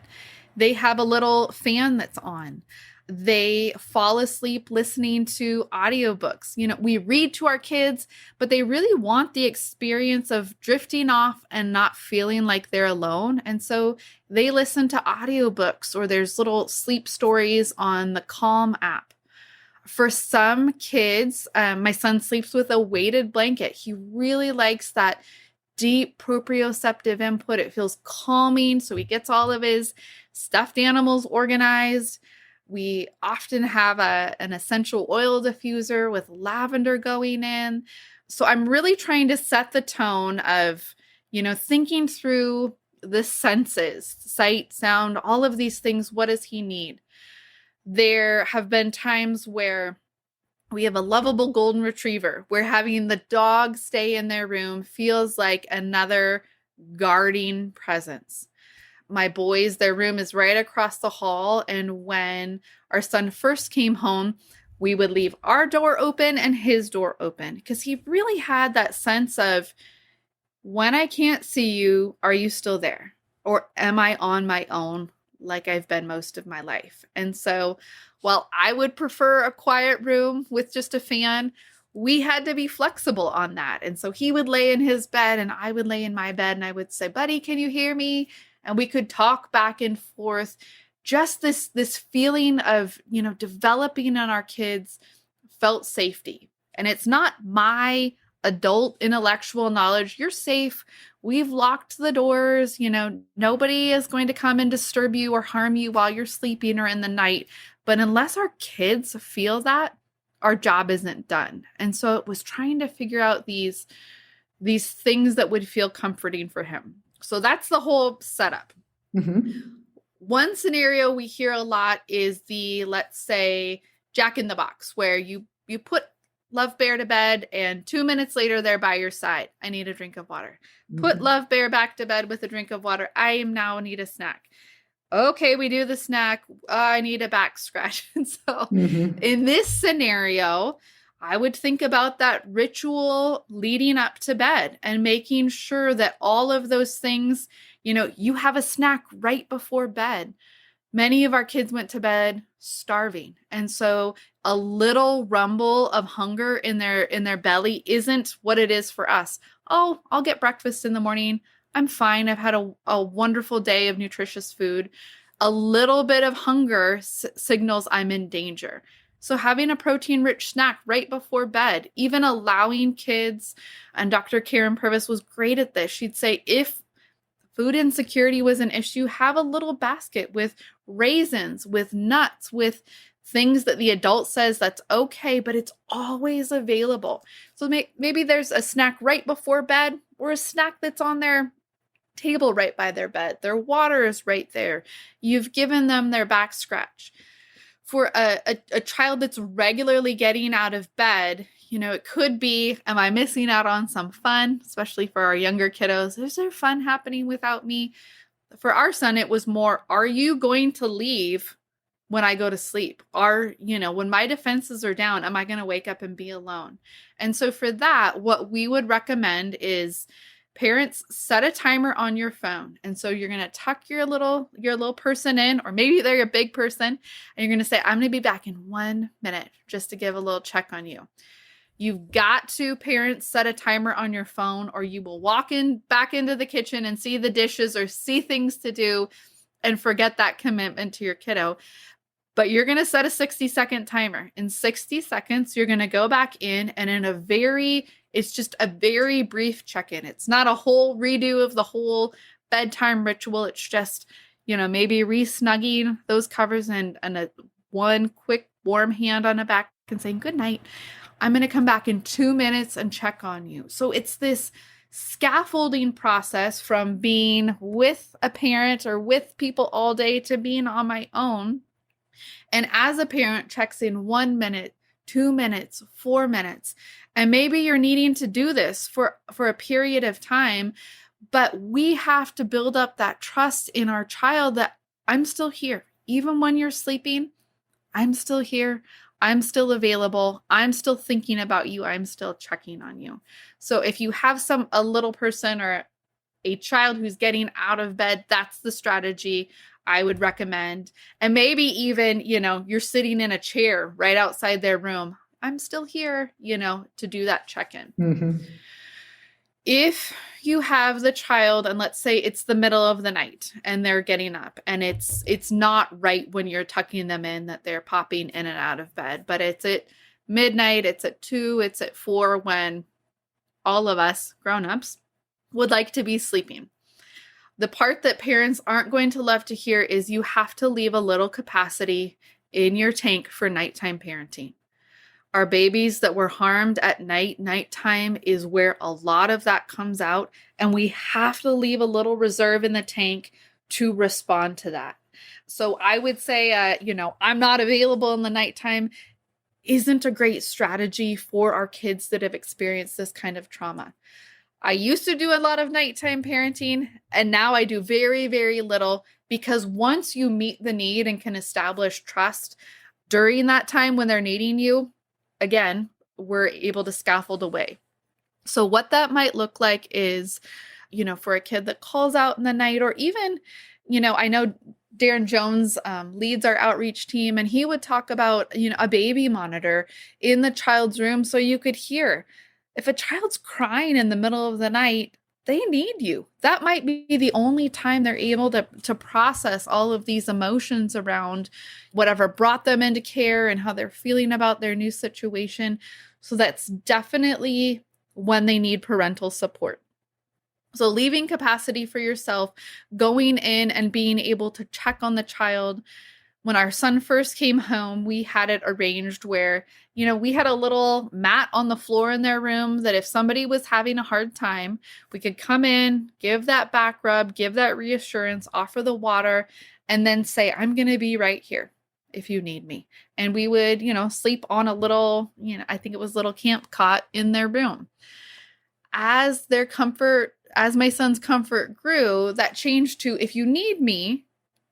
They have a little fan that's on. They fall asleep listening to audiobooks. We read to our kids, but they really want the experience of drifting off and not feeling like they're alone. And so they listen to audiobooks, or there's little sleep stories on the Calm app. For some kids, my son sleeps with a weighted blanket. He really likes that deep proprioceptive input. It feels calming. So he gets all of his stuffed animals organized. We often have an essential oil diffuser with lavender going in. So I'm really trying to set the tone of, thinking through the senses, sight, sound, all of these things. What does he need? There have been times where we have a lovable golden retriever where having the dog stay in their room feels like another guarding presence. My boys, their room is right across the hall. And when our son first came home, we would leave our door open and his door open because he really had that sense of, when I can't see you, are you still there? Or am I on my own like I've been most of my life? And so while I would prefer a quiet room with just a fan, we had to be flexible on that. And so he would lay in his bed and I would lay in my bed and I would say, buddy, can you hear me? And we could talk back and forth. Just this feeling of, developing in our kids felt safety. And it's not my adult intellectual knowledge. You're safe. We've locked the doors. Nobody is going to come and disturb you or harm you while you're sleeping or in the night. But unless our kids feel that, our job isn't done. And so it was trying to figure out these things that would feel comforting for him. So that's the whole setup. Mm-hmm. One scenario we hear a lot is the, let's say, Jack in the Box, where you put Love Bear to bed and 2 minutes later they're by your side. I need a drink of water. Mm-hmm. Put Love Bear back to bed with a drink of water. I now need a snack. Okay, we do the snack. I need a back scratch. And so in this scenario, I would think about that ritual leading up to bed and making sure that all of those things, you have a snack right before bed. Many of our kids went to bed starving. And so a little rumble of hunger in their belly isn't what it is for us. Oh, I'll get breakfast in the morning. I'm fine. I've had a wonderful day of nutritious food. A little bit of hunger signals I'm in danger. So having a protein-rich snack right before bed, even allowing kids, and Dr. Karyn Purvis was great at this. She'd say, if food insecurity was an issue, have a little basket with raisins, with nuts, with things that the adult says that's okay, but it's always available. So maybe there's a snack right before bed or a snack that's on their table right by their bed. Their water is right there. You've given them their back scratch. For a child that's regularly getting out of bed, it could be, am I missing out on some fun, especially for our younger kiddos? Is there fun happening without me? For our son, it was more, are you going to leave when I go to sleep? When my defenses are down, am I going to wake up and be alone? And so for that, what we would recommend is parents set a timer on your phone. And so you're going to tuck your little person in, or maybe they're a big person, and you're going to say, I'm going to be back in 1 minute just to give a little check on you. You've got to, parents, set a timer on your phone, or you will walk back into the kitchen and see the dishes or see things to do and forget that commitment to your kiddo. But you're going to set a 60-second timer. In 60 seconds, you're going to go back in, and it's just a very brief check-in. It's not a whole redo of the whole bedtime ritual. It's just, maybe re-snugging those covers and one quick warm hand on the back and saying, good night. I'm going to come back in 2 minutes and check on you. So it's this scaffolding process from being with a parent or with people all day to being on my own. And as a parent checks in 1 minute, 2 minutes, 4 minutes, and maybe you're needing to do this for a period of time, but we have to build up that trust in our child that I'm still here. Even when you're sleeping, I'm still here. I'm still available. I'm still thinking about you. I'm still checking on you. So if you have a little person or a child who's getting out of bed, that's the strategy I would recommend. And maybe even, you're sitting in a chair right outside their room. I'm still here, to do that check-in. Mm-hmm. If you have the child, and let's say it's the middle of the night and they're getting up, and it's not right when you're tucking them in that they're popping in and out of bed, but it's at midnight, it's at 2, it's at 4 when all of us grown-ups would like to be sleeping. The part that parents aren't going to love to hear is you have to leave a little capacity in your tank for nighttime parenting. Our babies that were harmed at nighttime is where a lot of that comes out, and we have to leave a little reserve in the tank to respond to that. So I would say, I'm not available in the nighttime isn't a great strategy for our kids that have experienced this kind of trauma. I used to do a lot of nighttime parenting, and now I do very, very little, because once you meet the need and can establish trust during that time when they're needing you, again, we're able to scaffold away. So what that might look like is, for a kid that calls out in the night, or even, I know Darren Jones leads our outreach team, and he would talk about, a baby monitor in the child's room so you could hear. If a child's crying in the middle of the night, they need you. That might be the only time they're able to process all of these emotions around whatever brought them into care and how they're feeling about their new situation. So that's definitely when they need parental support. So leaving capacity for yourself, going in and being able to check on the child. When our son first came home, we had it arranged where, we had a little mat on the floor in their room that if somebody was having a hard time, we could come in, give that back rub, give that reassurance, offer the water, and then say, I'm going to be right here if you need me. And we would, sleep on a little, I think it was a little camp cot in their room. As my son's comfort grew, that changed to, if you need me,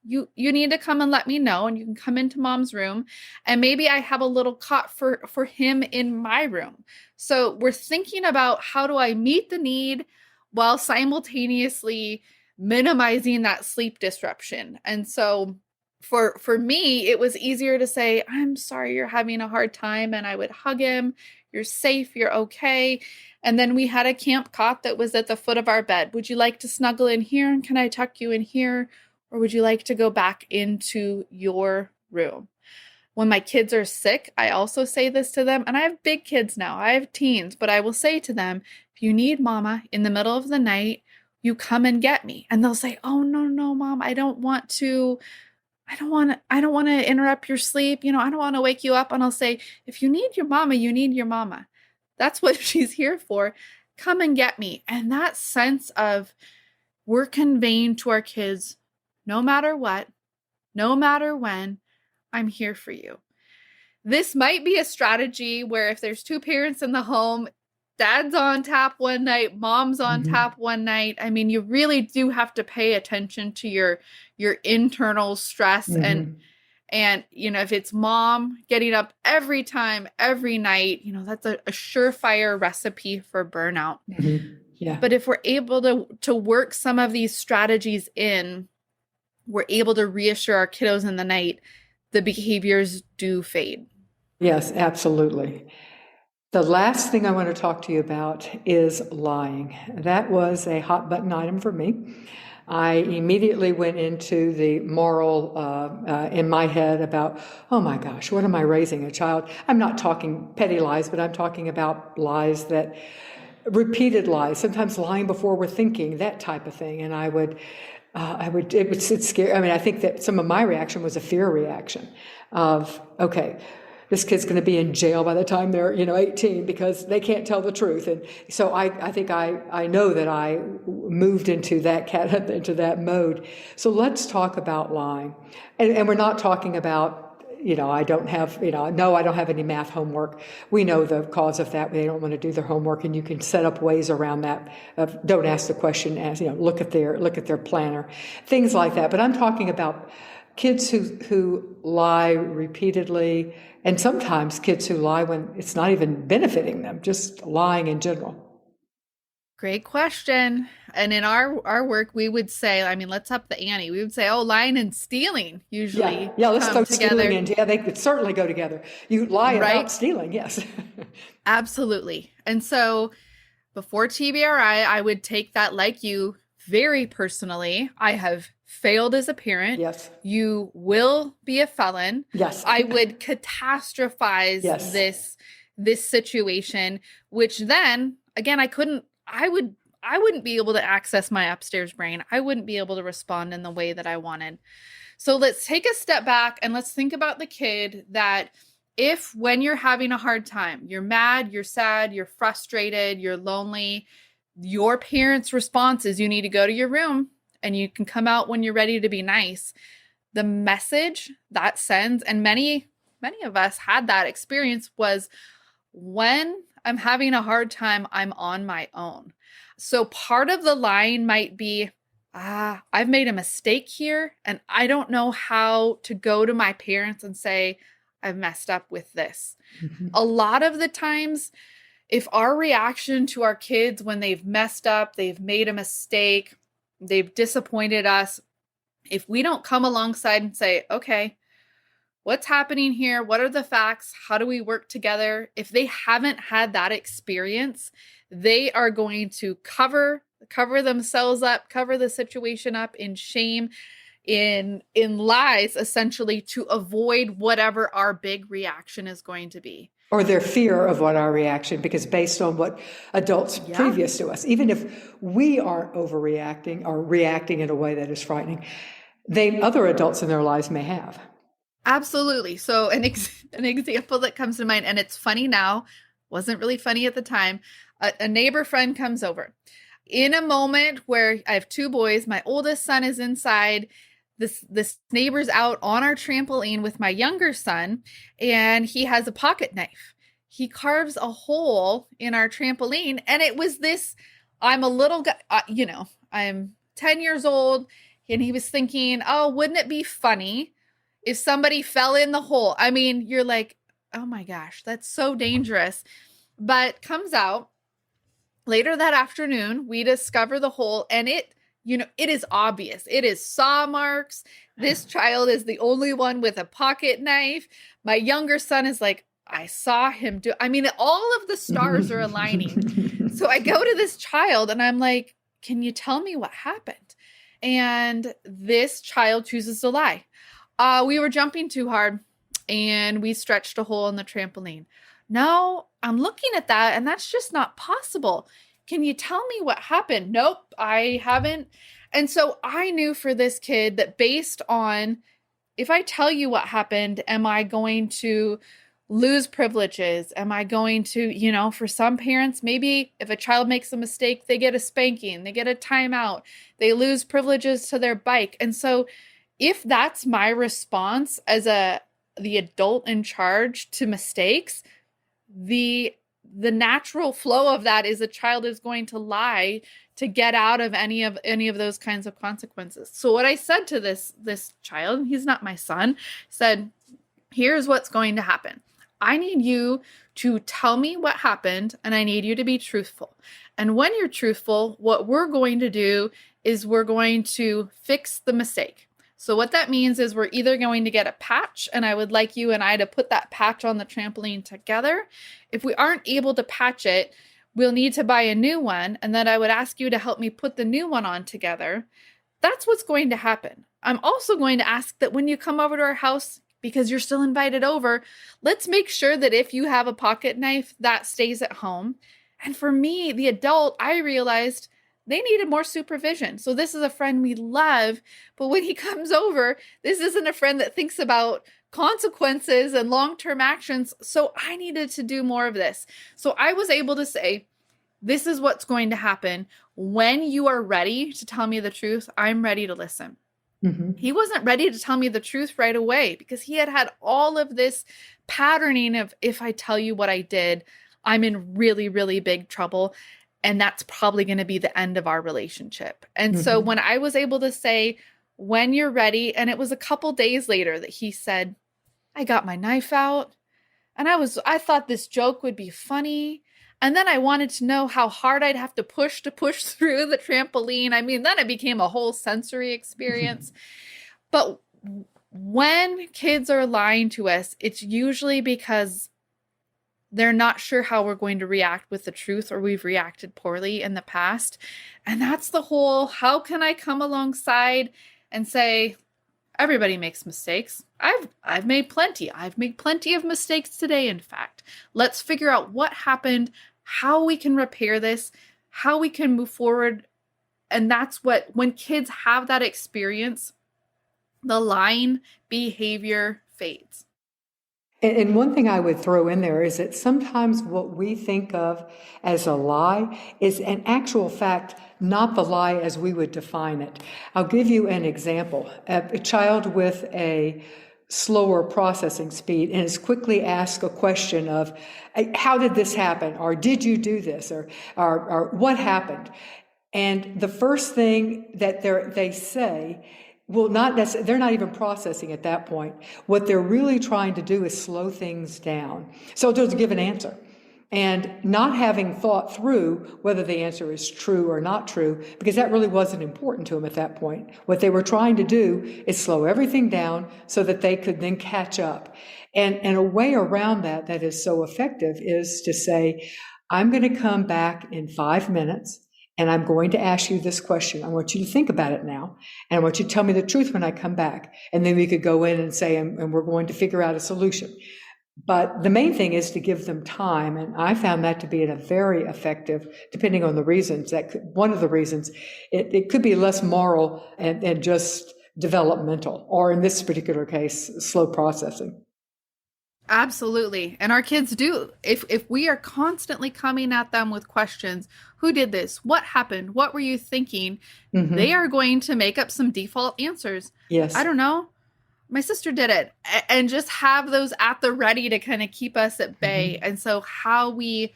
you need to come and let me know, and you can come into mom's room, and maybe I have a little cot for him in my room. So we're thinking about, how do I meet the need while simultaneously minimizing that sleep disruption? And so for me, it was easier to say, I'm sorry you're having a hard time, and I would hug him. You're safe, you're okay. And then we had a camp cot that was at the foot of our bed. Would you like to snuggle in here, and can I tuck you in here? Or would you like to go back into your room? When my kids are sick, I also say this to them, and I have big kids now, I have teens, but I will say to them, if you need mama in the middle of the night, you come and get me. And they'll say, oh, no, mom, I don't want to interrupt your sleep. I don't want to wake you up. And I'll say, if you need your mama, you need your mama. That's what she's here for. Come and get me. And that sense of, we're conveying to our kids, no matter what, no matter when, I'm here for you. This might be a strategy where if there's two parents in the home, dad's on tap one night, mom's on tap one night. I mean, you really do have to pay attention to your internal stress. And if it's mom getting up every time, every night, that's a surefire recipe for burnout. Yeah. But if we're able to work some of these strategies in, we're able to reassure our kiddos in the night, the behaviors do fade. Yes, absolutely. The last thing I want to talk to you about is lying. That was a hot button item for me. I immediately went into the moral in my head about, oh my gosh, what am I raising a child? I'm not talking petty lies, but I'm talking about lies that, repeated lies, sometimes lying before we're thinking, that type of thing. And it's scary. I mean, I think that some of my reaction was a fear reaction of, okay, this kid's going to be in jail by the time they're, 18 because they can't tell the truth. And so I think I know that I moved into that mode. So let's talk about lying. And we're not talking about, I don't have any math homework. We know the cause of that. They don't want to do their homework, and you can set up ways around that. Don't ask the question, look at their planner, things like that. But I'm talking about kids who lie repeatedly, and sometimes kids who lie when it's not even benefiting them, just lying in general. Great question. And in our work, we would say, let's up the ante. We would say, lying and stealing usually let's come throw together. Stealing in. Yeah, they could certainly go together. You lie about stealing, yes. Absolutely. And so before TBRI, I would take that, like you, very personally. I have failed as a parent. Yes. You will be a felon. Yes. I would catastrophize this situation, which then, again, I I wouldn't be able to access my upstairs brain. I wouldn't be able to respond in the way that I wanted. So let's take a step back and let's think about the kid that if when you're having a hard time, you're mad, you're sad, you're frustrated, you're lonely, your parents' response is you need to go to your room and you can come out when you're ready to be nice. The message that sends, and many of us had that experience, was when I'm having a hard time, I'm on my own. So part of the line might be, I've made a mistake here and I don't know how to go to my parents and say, I've messed up with this. Mm-hmm. A lot of the times, if our reaction to our kids when they've messed up, they've made a mistake, they've disappointed us, if we don't come alongside and say, okay, what's happening here? What are the facts? How do we work together? If they haven't had that experience, they are going to cover themselves up, cover the situation up in shame, in lies, essentially, to avoid whatever our big reaction is going to be. Or their fear of what our reaction, because based on what adults previous to us, even if we are overreacting or reacting in a way that is frightening, other adults in their lives may have. Absolutely. So an example that comes to mind, and it's funny now, wasn't really funny at the time. A neighbor friend comes over. In a moment where I have two boys, my oldest son is inside. This neighbor's out on our trampoline with my younger son, and he has a pocket knife. He carves a hole in our trampoline, and it was this, I'm a little guy, I'm 10 years old, and he was thinking, oh, wouldn't it be funny if somebody fell in the hole? I mean, you're like, oh my gosh, that's so dangerous. But comes out later that afternoon, we discover the hole, and it is obvious. It is saw marks. This child is the only one with a pocket knife. My younger son is like, I saw him do. I mean, all of the stars are aligning. So I go to this child and I'm like, can you tell me what happened? And this child chooses to lie. We were jumping too hard and we stretched a hole in the trampoline. No, I'm looking at that and that's just not possible. Can you tell me what happened? Nope, I haven't. And so I knew for this kid that based on, if I tell you what happened, am I going to lose privileges? Am I going to, for some parents, maybe if a child makes a mistake, they get a spanking, they get a timeout, they lose privileges to their bike. And so if that's my response as the adult in charge to mistakes, the natural flow of that is a child is going to lie to get out of any of those kinds of consequences. So what I said to this child, he's not my son, said, here's what's going to happen. I need you to tell me what happened, and I need you to be truthful. And when you're truthful, what we're going to do is we're going to fix the mistake. So what that means is we're either going to get a patch, and I would like you and I to put that patch on the trampoline together. If we aren't able to patch it, we'll need to buy a new one, and then I would ask you to help me put the new one on together. That's what's going to happen. I'm also going to ask that when you come over to our house, because you're still invited over, let's make sure that if you have a pocket knife, that stays at home. And for me, the adult, I realized they needed more supervision. So this is a friend we love, but when he comes over, this isn't a friend that thinks about consequences and long-term actions. So I needed to do more of this. So I was able to say, this is what's going to happen. When you are ready to tell me the truth, I'm ready to listen. Mm-hmm. He wasn't ready to tell me the truth right away because he had all of this patterning of, if I tell you what I did, I'm in really, really big trouble. And that's probably going to be the end of our relationship. And so when I was able to say, when you're ready, and it was a couple days later that he said, I got my knife out and I thought this joke would be funny. And then I wanted to know how hard I'd have to push through the trampoline. I mean, then it became a whole sensory experience. But when kids are lying to us, it's usually because they're not sure how we're going to react with the truth, or we've reacted poorly in the past. And that's the whole, how can I come alongside and say, everybody makes mistakes. I've made plenty. I've made plenty of mistakes today, in fact. Let's figure out what happened, how we can repair this. how we can move forward. And that's what, when kids have that experience, the lying behavior fades. And one thing I would throw in there is that sometimes what we think of as a lie is in actual fact not the lie as we would define it. I'll give you an example. A child with a slower processing speed and is quickly asked a question of, how did this happen? Or did you do this? Or what happened? And the first thing that they say, they're not even processing at that point. What they're really trying to do is slow things down. So they'll give an answer. And not having thought through whether the answer is true or not true, because that really wasn't important to them at that point. What they were trying to do is slow everything down so that they could then catch up. And a way around that is so effective is to say, I'm going to come back in 5 minutes. And I'm going to ask you this question. I want you to think about it now. And I want you to tell me the truth when I come back. And then we could go in and say, and we're going to figure out a solution. But the main thing is to give them time. And I found that to be a very effective, depending on the reasons. One of the reasons, it could be less moral and just developmental, or in this particular case, slow processing. Absolutely. And our kids do. If we are constantly coming at them with questions, who did this? What happened? What were you thinking? Mm-hmm. They are going to make up some default answers. Yes. I don't know. My sister did it. And just have those at the ready to kind of keep us at bay. Mm-hmm. And so how we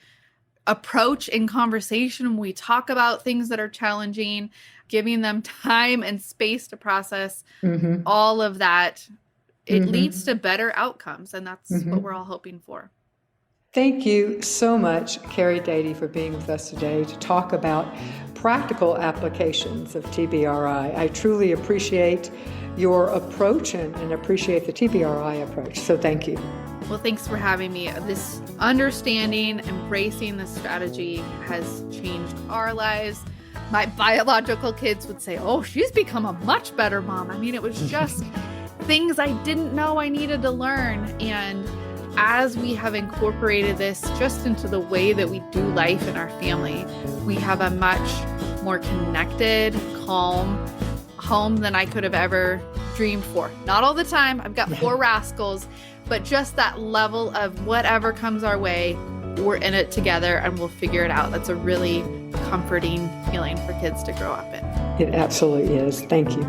approach in conversation, when we talk about things that are challenging, giving them time and space to process, mm-hmm. all of that, it mm-hmm. leads to better outcomes, and that's mm-hmm. what we're all hoping for. Thank you so much, Kari Dady, for being with us today to talk about practical applications of TBRI. I truly appreciate your approach and appreciate the TBRI approach, so thank you. Well, thanks for having me. This understanding, embracing this strategy has changed our lives. My biological kids would say, oh, she's become a much better mom. I mean, it was just things I didn't know I needed to learn. And as we have incorporated this just into the way that we do life in our family, we have a much more connected, calm home than I could have ever dreamed for. Not all the time. I've got 4 rascals, but just that level of whatever comes our way, we're in it together and we'll figure it out. That's a really comforting feeling for kids to grow up in. It absolutely is. Thank you.